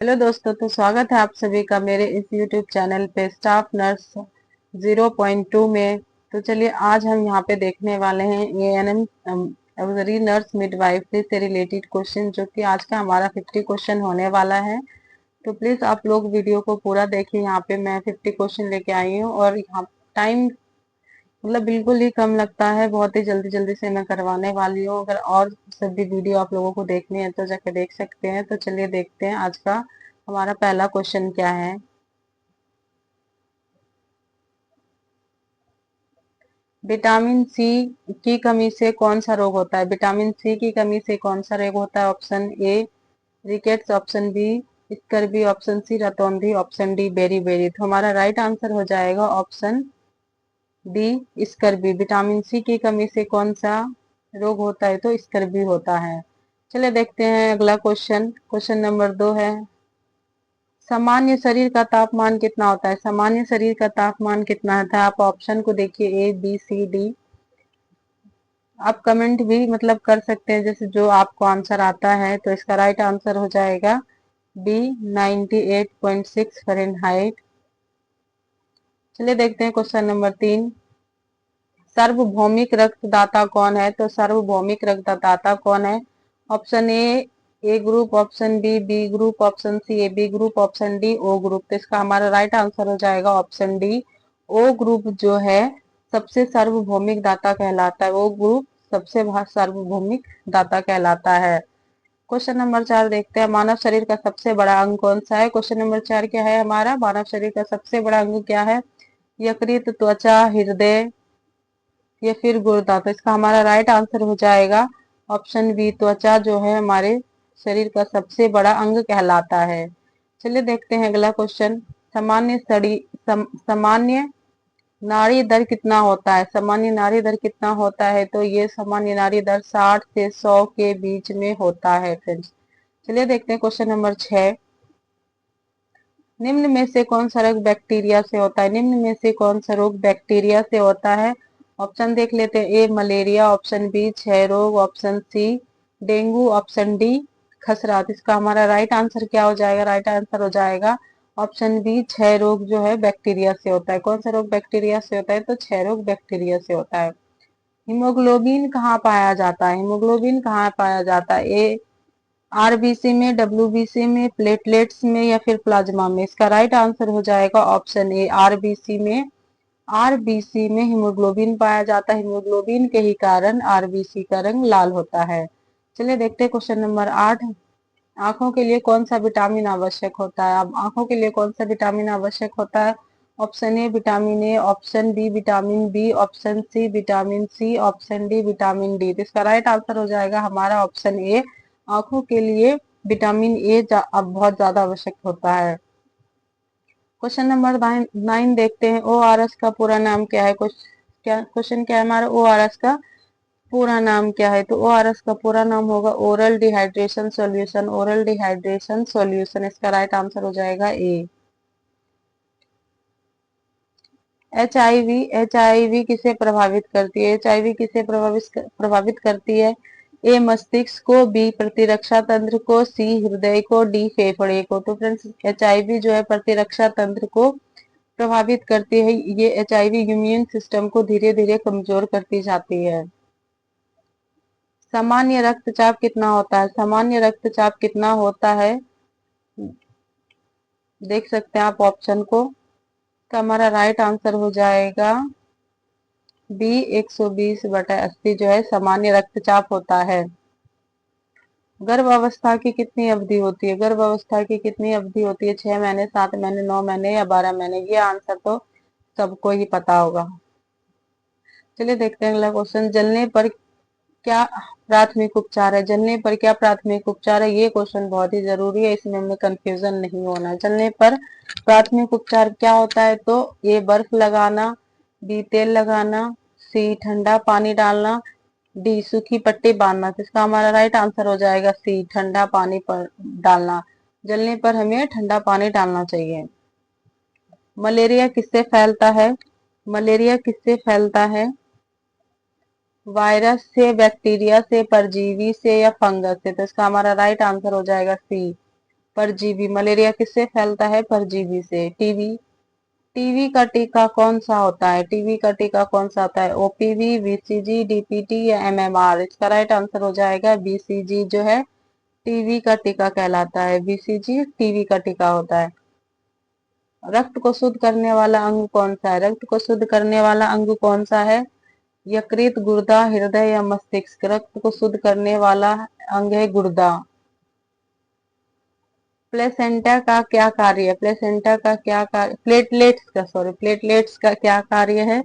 Hello दोस्तों, तो स्वागत है आप सभी का मेरे इस YouTube चैनल पे स्टाफ नर्स 0.2 में। तो चलिए आज हम यहाँ पे देखने वाले हैं ANM ऑक्सिलरी नर्स मिडवाइफरी से रिलेटेड क्वेश्चन, जो कि आज का हमारा 50 क्वेश्चन होने वाला है। तो प्लीज आप लोग वीडियो को पूरा देखिए। यहाँ पे मैं 50 क्वेश्चन लेके आई हूँ और यहाँ टाइम मतलब बिल्कुल ही कम लगता है, बहुत ही जल्दी जल्दी से मैं करवाने वाली हूँ। अगर और सभी वीडियो आप लोगों को देखनी है तो जाके देख सकते हैं। तो चलिए देखते हैं आज का हमारा पहला क्वेश्चन क्या है। विटामिन सी की कमी से कौन सा रोग होता है? विटामिन सी की कमी से कौन सा रोग होता है? Option A rickets, option B scurvy, option C रतौंधी, ऑप्शन डी बेरी बेरी। तो हमारा राइट आंसर हो जाएगा option D scurvy. Vitamin C की कमी से कौन सा रोग होता है? तो स्कर्वी होता है। चलिए देखते हैं अगला क्वेश्चन। क्वेश्चन नंबर 2 है, सामान्य शरीर का तापमान कितना होता है? सामान्य शरीर का तापमान कितना होता है? आप ऑप्शन को देखिए ए बी सी डी। आप कमेंट भी मतलब कर सकते हैं, जैसे जो आपको आंसर आता है। तो इसका राइट आंसर हो जाएगा बी 98.6 फ़ारेनहाइट। चलिए देखते हैं क्वेश्चन नंबर 3, सार्वभौमिक रक्तदाता कौन है? तो सार्वभौमिक रक्तदाता कौन है? Option A group, option B group, option C A B group, option D O group. तो इसका हमारा राइट आंसर हो जाएगा ऑप्शन डी ओ ग्रुप। जो है सबसे सार्वभौमिक दाता कहलाता है। वो ग्रुप सबसे सार्वभौमिक दाता कहलाता है। क्वेश्चन नंबर 4 देखते हैं, मानव शरीर का सबसे बड़ा अंग कौन सा है? क्वेश्चन नंबर 4 क्या है हमारा? मानव शरीर का सबसे बड़ा अंग क्या है? यकृत, त्वचा, हृदय या फिर गुर्दा। तो इसका हमारा राइट आंसर हो जाएगा ऑप्शन बी त्वचा, जो है हमारे शरीर का सबसे बड़ा अंग कहलाता है। चलिए देखते हैं अगला क्वेश्चन, सामान्य नाड़ी दर कितना होता है? सामान्य नाड़ी दर कितना होता है? तो ये सामान्य नाड़ी दर 60 से 100 के बीच में होता है फ्रेंड्स। चलिए देखते हैं क्वेश्चन नंबर 6, निम्न में से कौन सा रोग बैक्टीरिया से होता है? निम्न में से कौन सा रोग बैक्टीरिया से होता है? ऑप्शन देख लेते हैं, ए मलेरिया, ऑप्शन बी क्षय रोग, option C dengue, option D खसरा। तो इसका हमारा राइट आंसर क्या हो जाएगा? राइट आंसर हो जाएगा ऑप्शन बी क्षय रोग, जो है बैक्टीरिया से होता है। कौन सा रोग बैक्टीरिया से होता है? तो क्षय रोग बैक्टीरिया से होता है। हीमोग्लोबिन कहाँ पाया जाता है? हीमोग्लोबिन कहाँ पाया जाता है? ए आरबीसी में, डब्ल्यूबीसी में, प्लेटलेट्स में या फिर प्लाज्मा में। इसका राइट आंसर हो जाएगा ऑप्शन ए आरबीसी में। आरबीसी में हीमोग्लोबिन पाया जाता है। हीमोग्लोबिन के ही कारण आरबीसी का रंग लाल होता है। चलिए देखते हैं क्वेश्चन नंबर 8, आंखों के लिए कौन सा विटामिन आवश्यक होता है? अब आंखों के लिए कौन सा विटामिन आवश्यक होता है? Option A vitamin A, option B vitamin B, option C vitamin C, option D vitamin D. तो इसका राइट आंसर हो जाएगा हमारा ऑप्शन ए, आंखों के लिए विटामिन ए अब बहुत ज्यादा आवश्यक होता है। क्वेश्चन नंबर 9 देखते हैं, ओ आर एस का पूरा नाम क्या है? क्वेश्चन क्या है हमारा? ओ आर एस का पूरा नाम क्या है? तो ओ आर एस का पूरा नाम होगा oral dehydration solution. Oral dehydration solution. इसका राइट आंसर हो जाएगा ए। एच आई वी किसे प्रभावित करती है? एच किसे प्रभावित करती है? ए मस्तिष्क को, बी प्रतिरक्षा तंत्र को, सी हृदय को, डी फेफड़े को। तो फ्रेंड्स एच जो है प्रतिरक्षा तंत्र को प्रभावित करती है। ये एच इम्यून सिस्टम को धीरे धीरे कमजोर करती जाती है। सामान्य रक्तचाप कितना होता है? सामान्य रक्तचाप कितना होता है? देख सकते हैं आप ऑप्शन को। तो हमारा राइट आंसर हो जाएगा बी 120/80, जो है सामान्य रक्तचाप होता है। गर्भ अवस्था की कितनी अवधि होती है? गर्भ अवस्था की कितनी अवधि होती है? 6 महीने, 7 महीने, 9 महीने या 12 महीने? ये आंसर तो सबको ही पता होगा। चलिए देखते हैं अगला क्वेश्चन, जलने पर क्या प्राथमिक उपचार है? जलने पर क्या प्राथमिक उपचार है? ये क्वेश्चन बहुत ही जरूरी है, इसमें हमें कंफ्यूजन नहीं होना है। जलने पर प्राथमिक उपचार क्या होता है? तो ए बर्फ लगाना, बी तेल लगाना, सी ठंडा पानी डालना, डी सूखी पट्टी बांधना। तो इसका हमारा राइट आंसर हो जाएगा सी ठंडा पानी पर डालना। जलने पर हमें ठंडा पानी डालना चाहिए। मलेरिया किससे फैलता है? मलेरिया किससे फैलता है? वायरस से, बैक्टीरिया से, परजीवी से या फंगस से? तो इसका हमारा राइट आंसर हो जाएगा सी परजीवी। मलेरिया किससे फैलता है? परजीवी से। टीबी, टीवी का टीका कौन सा होता है? टीवी का टीका कौन सा होता है? ओपीवी, बीसीजी, डीपीटी या एमएमआर? इसका राइट आंसर हो जाएगा बीसीजी जो है टीवी का टीका कहलाता है। बीसीजी टीवी का टीका होता है। रक्त को शुद्ध करने वाला अंग कौन सा है? रक्त को शुद्ध करने वाला अंग कौन सा है? यकृत, गुर्दा, हृदय या मस्तिष्क? रक्त को शुद्ध करने वाला अंग है गुर्दा। प्लेसेंटा का क्या कार्य है? प्लेसेंटा का क्या कार्य, प्लेटलेट्स का क्या कार्य है?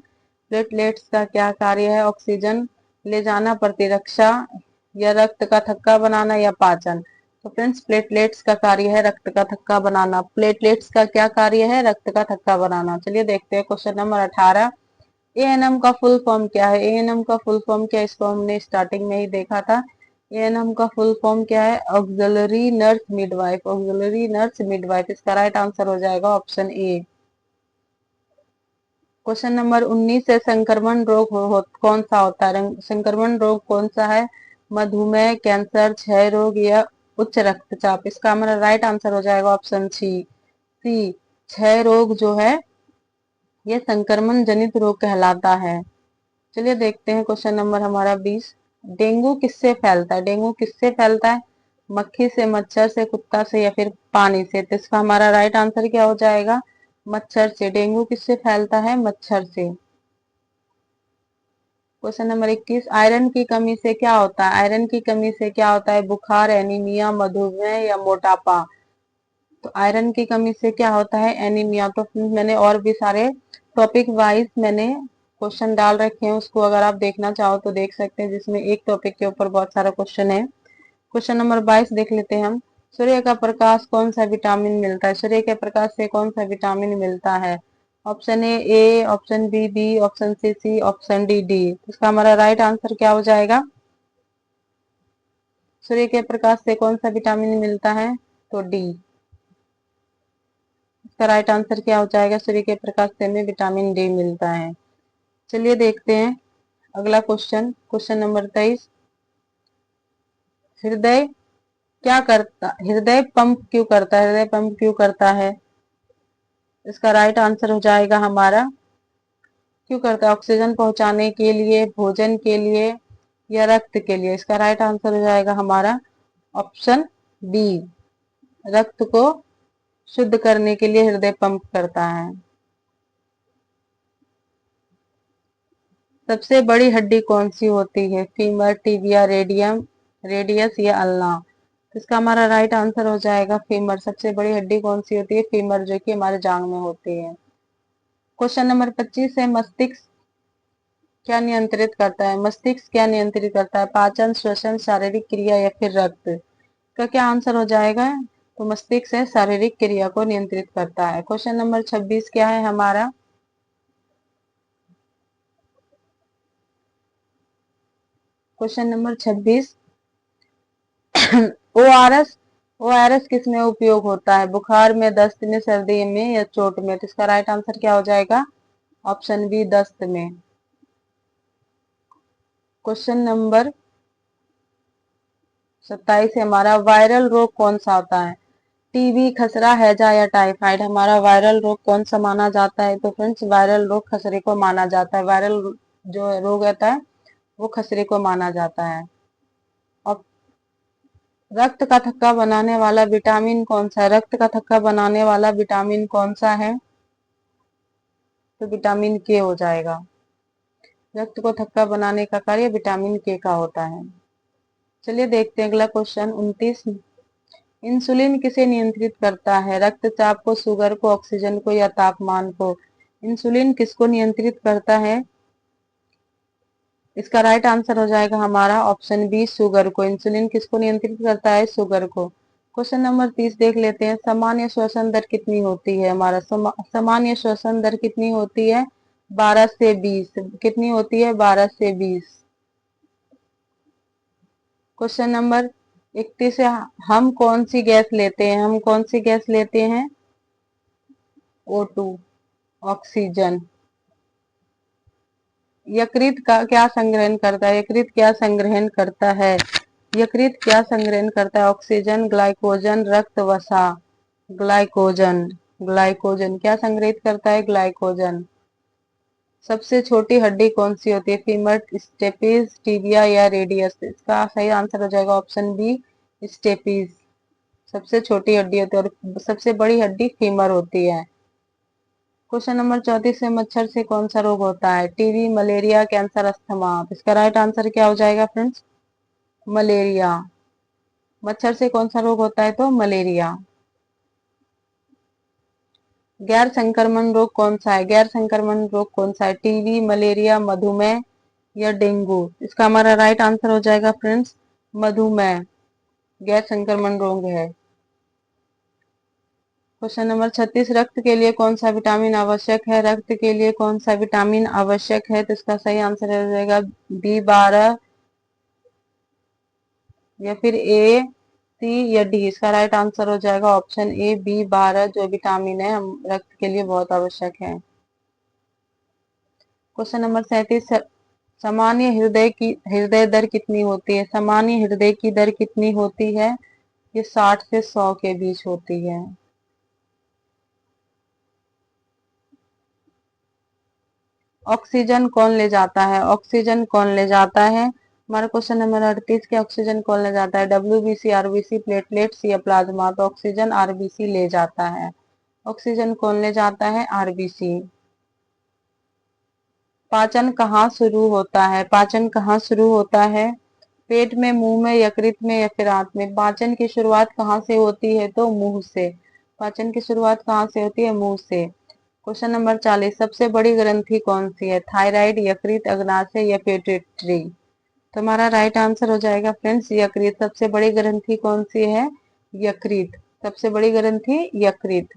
प्लेटलेट्स का क्या कार्य है? ऑक्सीजन ले जाना, प्रतिरक्षा या रक्त का थक्का बनाना या पाचन? तो फ्रेंड्स प्लेटलेट्स का कार्य है रक्त का थक्का बनाना। प्लेटलेट्स का क्या कार्य है? रक्त का थक्का बनाना। चलिए देखते हैं क्वेश्चन नंबर 18। एएनएम का फुल फॉर्म क्या है? एएनएम का फुल फॉर्म क्या है? इसको हमने स्टार्टिंग में ही देखा था। एएनएम का फुल फॉर्म क्या है? Auxiliary nurse midwife. Auxiliary nurse midwife. इसका राइट आंसर हो जाएगा ऑप्शन ए। क्वेश्चन नंबर 19 है, संक्रमण रोग कौन सा होता है? संक्रमण रोग कौन सा है? मधुमेह, कैंसर, क्षय रोग या उच्च रक्तचाप? इसका हमारा राइट आंसर हो जाएगा ऑप्शन सी। क्षय रोग जो है ये संक्रमण जनित रोग कहलाता है। चलिए देखते हैं क्वेश्चन नंबर हमारा 20। डेंगू किससे फैलता है? डेंगू किससे फैलता है? मक्खी से, मच्छर से, कुत्ता से या फिर पानी से? तो इसका हमारा राइट आंसर क्या हो जाएगा? मच्छर से। डेंगू किससे फैलता है? मच्छर से। Question number 21। आयरन की कमी से क्या होता है? आयरन की कमी से क्या होता है? बुखार, एनीमिया, मधुमेह या मोटापा? तो आयरन की कमी से क्या होता है? एनीमिया। तो मैंने और भी सारे टॉपिक वाइज मैंने क्वेश्चन डाल रखे हैं, उसको अगर आप देखना चाहो तो देख सकते हैं, जिसमें एक टॉपिक के ऊपर बहुत सारा क्वेश्चन है। क्वेश्चन नंबर 22 देख लेते हैं हम। सूर्य का प्रकाश कौन सा विटामिन मिलता है? सूर्य के प्रकाश से कौन सा विटामिन मिलता है? Option A, option B, option C, option D. इसका हमारा राइट आंसर क्या हो जाएगा? सूर्य के प्रकाश से कौन सा विटामिन मिलता है? तो डी। इसका राइट आंसर क्या हो जाएगा? सूर्य के प्रकाश से हमें विटामिन डी मिलता है। चलिए देखते हैं अगला क्वेश्चन। Question number 23। हृदय क्या करता, हृदय पंप क्यों करता है? हृदय पंप क्यों करता है? इसका राइट आंसर हो जाएगा हमारा, क्यों करता है? ऑक्सीजन पहुंचाने के लिए, भोजन के लिए या रक्त के लिए? इसका राइट आंसर हो जाएगा हमारा ऑप्शन बी। रक्त को शुद्ध करने के लिए हृदय पंप करता है। सबसे बड़ी हड्डी कौन सी होती है? फीमर, टिबिया, रेडियस या अल्ना? इसका हमारा राइट आंसर हो जाएगा फीमर। सबसे बड़ी हड्डी कौन सी होती है? फीमर, जो कि हमारे जांग में होती है। क्वेश्चन नंबर 25 है, मस्तिष्क क्या नियंत्रित करता है? मस्तिष्क क्या नियंत्रित करता है? पाचन, श्वसन, शारीरिक क्रिया या फिर रक्त? का क्या आंसर हो जाएगा? तो मस्तिष्क है शारीरिक क्रिया को नियंत्रित करता है। क्वेश्चन नंबर 26 क्या है हमारा? Question number 26। ओआरएस, ओआरएस किस में उपयोग होता है? बुखार में, दस्त में, सर्दी में या चोट में? तो इसका राइट आंसर क्या हो जाएगा? ऑप्शन बी, दस्त में। क्वेश्चन नंबर 27 है हमारा, वायरल रोग कौन सा होता है? टीबी, खसरा, हैजा या टाइफाइड? हमारा वायरल रोग कौन सा माना जाता है? तो फ्रेंड्स वायरल रोग खसरे को माना जाता है। वायरल जो रोग रहता है वो खसरे को माना जाता है। अब रक्त का थक्का बनाने वाला विटामिन कौन सा है? रक्त का थक्का बनाने वाला विटामिन कौन सा है? तो विटामिन के हो जाएगा। रक्त को थक्का बनाने का कार्य विटामिन के का होता है। चलिए देखते हैं अगला क्वेश्चन 29। इंसुलिन किसे नियंत्रित करता है? रक्तचाप को, शुगर को, ऑक्सीजन को या तापमान को? इंसुलिन किसको नियंत्रित करता है? इसका राइट आंसर हो जाएगा हमारा ऑप्शन बी, शुगर को। इंसुलिन किसको नियंत्रित करता है? शुगर को। क्वेश्चन नंबर 30 देख लेते हैं, सामान्य श्वसन दर कितनी होती है? हमारा सामान्य श्वसन दर कितनी होती है? 12 से 20। कितनी होती है? 12 से 20। क्वेश्चन नंबर 31 है, हम कौन सी गैस लेते हैं? हम कौन सी गैस लेते हैं? O2, oxygen. यकृत का क्या संग्रहण करता है? यकृत क्या संग्रहण करता है? यकृत क्या संग्रहण करता है? ऑक्सीजन, ग्लाइकोजन, रक्त, वसा। ग्लाइकोजन। ग्लाइकोजन क्या संग्रहित करता है? ग्लाइकोजन। सबसे छोटी हड्डी कौन सी होती है? फीमर, स्टेपिस, टिबिया या रेडियस। इसका सही आंसर हो जाएगा ऑप्शन बी, स्टेपिस। सबसे छोटी हड्डी होती है और सबसे बड़ी हड्डी फीमर होती है। क्वेश्चन नंबर 34 से मच्छर से कौन सा रोग होता है? TB, malaria, cancer, asthma. इसका राइट आंसर क्या हो जाएगा फ्रेंड्स? मलेरिया। मच्छर से कौन सा रोग होता है? तो मलेरिया। गैर संक्रमण रोग कौन सा है? गैर संक्रमण रोग कौन सा है? टीबी, मलेरिया, मधुमेह या डेंगू। इसका हमारा राइट आंसर हो जाएगा फ्रेंड्स मधुमेह, गैर संक्रमण रोग है। क्वेश्चन नंबर 36, रक्त के लिए कौन सा विटामिन आवश्यक है? रक्त के लिए कौन सा विटामिन आवश्यक है? तो इसका सही आंसर हो जाएगा B12 या फिर ए, सी या डी। इसका राइट आंसर हो जाएगा ऑप्शन ए, B12 जो विटामिन है हम रक्त के लिए बहुत आवश्यक है। क्वेश्चन नंबर 37, सामान्य हृदय दर कितनी होती है? सामान्य हृदय की दर कितनी होती है? ये 60 से 100 के बीच होती है। ऑक्सीजन कौन ले जाता है? ऑक्सीजन कौन ले जाता है? हमारा क्वेश्चन नंबर 38 के ऑक्सीजन कौन ले जाता है? WBC, RBC, प्लेटलेट्स या प्लाज्मा। तो ऑक्सीजन RBC ले जाता है। ऑक्सीजन कौन ले जाता है? RBC। पाचन कहाँ शुरू होता है? पाचन कहाँ शुरू होता है? पेट में, मुंह में, यकृत में या फिर आंत में। पाचन की शुरुआत कहाँ से होती है? तो मुंह से। पाचन की शुरुआत कहाँ से होती है? मुंह से। क्वेश्चन नंबर 40, सबसे बड़ी ग्रंथि कौन सी है? थायराइड, यकृत, अग्नाशय या पिट्यूटरी। तो हमारा राइट आंसर हो जाएगा फ्रेंड्स यकृत। सबसे बड़ी ग्रंथि कौन सी है? यकृत। सबसे बड़ी ग्रंथि यकृत।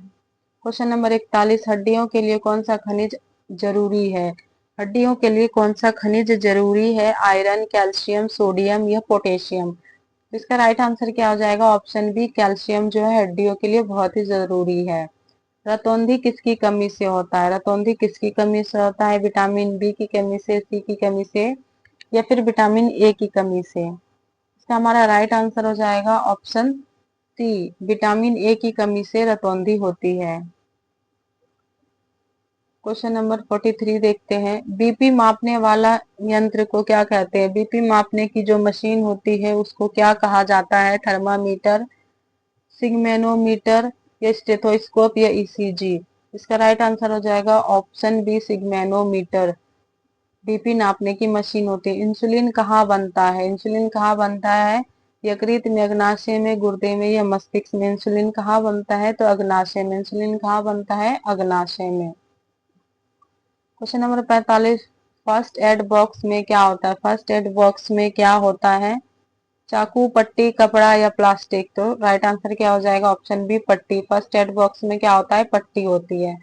क्वेश्चन नंबर 41, हड्डियों के लिए कौन सा खनिज जरूरी है? हड्डियों के लिए कौन सा खनिज जरूरी है? आयरन, कैल्शियम, सोडियम या पोटेशियम। इसका राइट आंसर क्या हो जाएगा? ऑप्शन बी, कैल्शियम जो है हड्डियों के लिए बहुत ही जरूरी है। रतौंधी किसकी कमी से होता है? रतौंधी किसकी कमी से होता है? विटामिन बी की कमी से, सी की कमी से या फिर विटामिन ए की कमी से। इसका हमारा राइट आंसर हो जाएगा ऑप्शन सी, विटामिन ए की कमी से रतौंधी होती है। क्वेश्चन नंबर 43 देखते हैं, बीपी मापने वाला यंत्र को क्या कहते हैं? बीपी मापने की जो मशीन होती है उसको क्या कहा जाता है? थर्मामीटर, सिग्मेनोमीटर या स्टेथोस्कोप या ईसीजी। इसका राइट आंसर हो जाएगा ऑप्शन बी, सिग्मेनोमीटर। बीपी नापने की मशीन होती है। इंसुलिन कहाँ बनता है? इंसुलिन कहाँ बनता है? यकृत में, अग्नाशय में, गुर्दे में या मस्तिष्क में। इंसुलिन कहाँ बनता है? तो अग्नाशय में। इंसुलिन कहाँ बनता है? अग्नाशय में। Question number 45, first aid box में क्या होता है? फर्स्ट एड बॉक्स में क्या होता है? चाकू, पट्टी, कपड़ा या प्लास्टिक। तो राइट आंसर क्या हो जाएगा? ऑप्शन बी, पट्टी। फर्स्ट एड बॉक्स में क्या होता है? पट्टी होती है।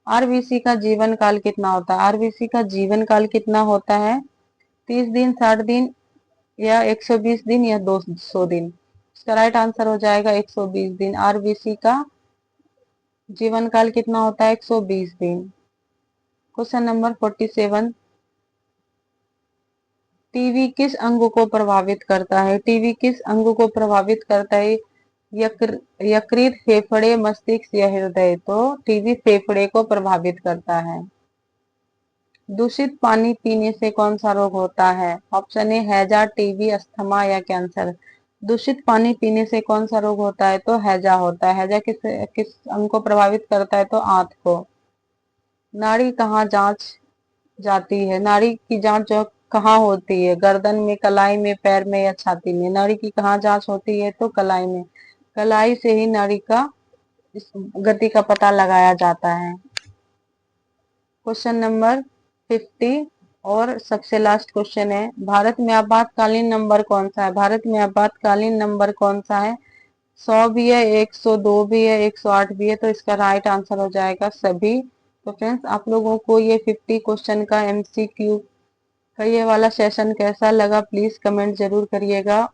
आरबीसी का जीवन काल कितना होता है? आरबीसी का जीवन काल कितना होता है? 30 दिन, 60 दिन या 120 दिन या 200 दिन। इसका राइट आंसर हो जाएगा 120 दिन। आरबीसी का जीवन काल कितना होता है? 120 दिन। क्वेश्चन नंबर 47, टीबी किस अंग को प्रभावित करता है? टीबी किस अंग को प्रभावित करता है? यकृत, फेफड़े, मस्तिष्क या हृदय। तो टीबी फेफड़े को प्रभावित करता है। दूषित पानी पीने से कौन सा रोग होता है? ऑप्शन ए, हैजा, टीबी, अस्थमा या कैंसर। दूषित पानी पीने से कौन सा रोग होता है? तो हैजा होता है। हैजा किस किस अंग को प्रभावित करता है? तो आंत को। नाड़ी कहाँ जांच जाती है? नाड़ी की जांच जो कहाँ होती है? गर्दन में, कलाई में, पैर में या छाती में। नाड़ी की कहाँ जांच होती है? तो कलाई में। कलाई से ही नाड़ी का इस गति का पता लगाया जाता है। क्वेश्चन नंबर 50 और सबसे लास्ट क्वेश्चन है, भारत में आपातकालीन नंबर कौन सा है? भारत में आपातकालीन नंबर कौन सा है? 100 भी है, 102 भी है, 108 भी है। तो इसका राइट आंसर हो जाएगा सभी। तो फ्रेंड्स, आप लोगों को ये 50 क्वेश्चन का एमसीक्यू का ये वाला सेशन कैसा लगा प्लीज कमेंट जरूर करिएगा।